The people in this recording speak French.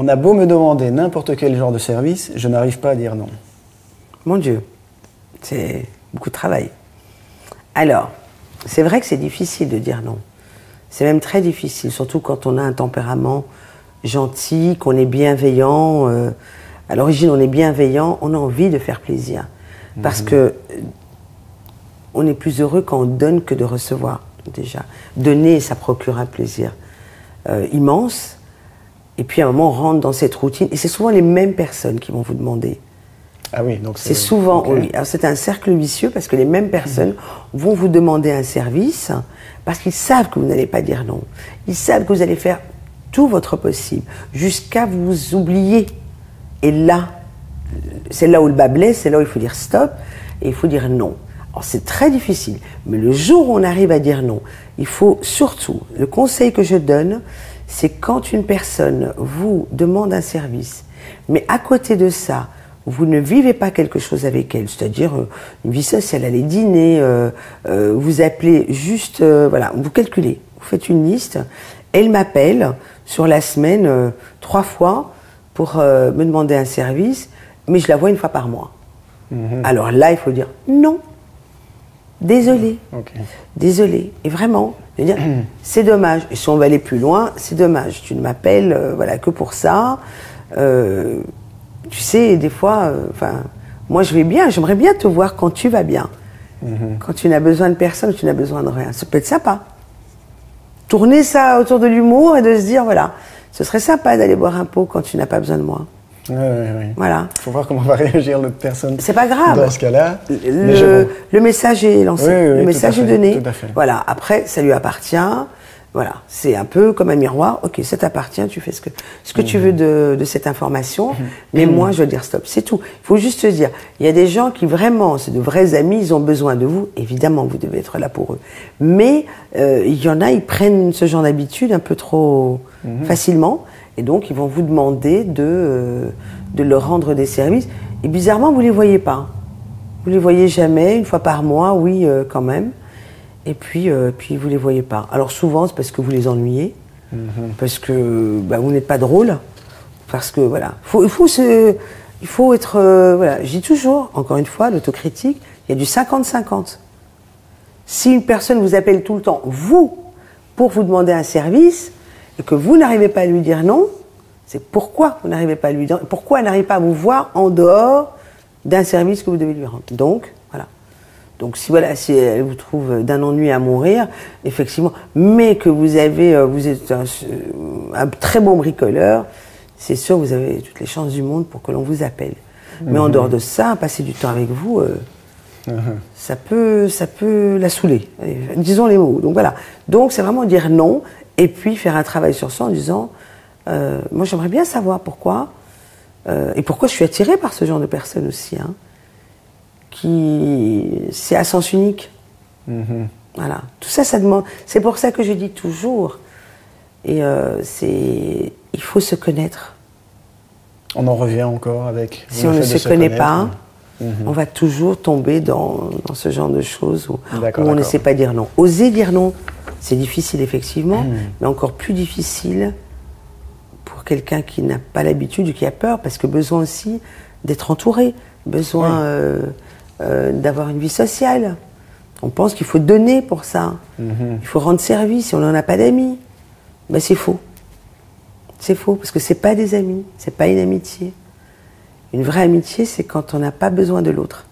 On a beau me demander n'importe quel genre de service, je n'arrive pas à dire non. Mon Dieu, c'est beaucoup de travail. Alors, c'est vrai que c'est difficile de dire non. C'est même très difficile, surtout quand on a un tempérament gentil, qu'on est bienveillant. À l'origine, on est bienveillant, on a envie de faire plaisir. Parce que on est plus heureux quand on donne que de recevoir, déjà. Donner, ça procure un plaisir immense. Et puis, à un moment, on rentre dans cette routine. Et c'est souvent les mêmes personnes qui vont vous demander. Ah oui, donc c'est souvent, okay. Oui. Alors c'est un cercle vicieux parce que les mêmes personnes vont vous demander un service parce qu'ils savent que vous n'allez pas dire non. Ils savent que vous allez faire tout votre possible jusqu'à vous oublier. Et là, c'est là où le bas blesse, c'est là où il faut dire stop et il faut dire non. Alors c'est très difficile, mais le jour où on arrive à dire non, il faut surtout, le conseil que je donne, c'est quand une personne vous demande un service, mais à côté de ça, vous ne vivez pas quelque chose avec elle, c'est-à-dire une vie sociale, aller dîner, vous appelez juste, voilà, vous calculez, vous faites une liste, elle m'appelle sur la semaine 3 fois pour me demander un service, mais je la vois 1 fois par mois. Alors là, il faut dire non, désolé, désolé, et vraiment, je veux dire, c'est dommage, et si on va aller plus loin, c'est dommage, tu ne m'appelles voilà, que pour ça. Tu sais, des fois, moi je vais bien, j'aimerais bien te voir quand tu vas bien. Quand tu n'as besoin de personne, tu n'as besoin de rien. Ça peut être sympa. Tourner ça autour de l'humour et de se dire, voilà, ce serait sympa d'aller boire un pot quand tu n'as pas besoin de moi. Oui. Voilà. Il faut voir comment va réagir l'autre personne. C'est pas grave. Dans ce cas-là. Le message est lancé, le message est donné. Tout à fait. Voilà. Après, ça lui appartient. Voilà, c'est un peu comme un miroir. Ok, ça t'appartient, tu fais ce que tu veux de cette information, mais moi, je veux dire stop, c'est tout. Il faut juste se dire, il y a des gens qui vraiment, c'est de vrais amis, ils ont besoin de vous. Évidemment, vous devez être là pour eux. Mais il y en a, ils prennent ce genre d'habitude un peu trop facilement, et donc ils vont vous demander de leur rendre des services. Et bizarrement, vous les voyez pas. Vous les voyez jamais, 1 fois par mois, oui, quand même. Et puis vous les voyez pas. Alors souvent, c'est parce que vous les ennuyez, parce que vous n'êtes pas drôle, parce que voilà. Il faut être, voilà. Je dis toujours, encore une fois, l'autocritique, il y a du 50-50. Si une personne vous appelle tout le temps, vous, pour vous demander un service, et que vous n'arrivez pas à lui dire non, c'est pourquoi vous n'arrivez pas à lui dire, pourquoi elle n'arrive pas à vous voir en dehors d'un service que vous devez lui rendre. Donc, voilà. Donc si elle vous trouve d'un ennui à mourir, effectivement, mais que vous êtes un très bon bricoleur, c'est sûr que vous avez toutes les chances du monde pour que l'on vous appelle. Mais en dehors de ça, passer du temps avec vous, ça peut la saouler. Disons les mots. Donc voilà. Donc c'est vraiment dire non et puis faire un travail sur soi en disant, moi j'aimerais bien savoir pourquoi et pourquoi je suis attirée par ce genre de personnes aussi. C'est à sens unique. Voilà. Tout ça, ça demande. C'est pour ça que je dis toujours. Et il faut se connaître. On en revient encore avec. Si on ne se connaît pas, on va toujours tomber dans ce genre de choses où on ne sait pas dire non. Oser dire non, c'est difficile effectivement, mais encore plus difficile pour quelqu'un qui n'a pas l'habitude, qui a peur, parce que besoin aussi d'être entouré, besoin. D'avoir une vie sociale. On pense qu'il faut donner pour ça. Il faut rendre service si on n'en a pas d'amis. Ben c'est faux. C'est faux, parce que c'est pas des amis, c'est pas une amitié. Une vraie amitié, c'est quand on n'a pas besoin de l'autre.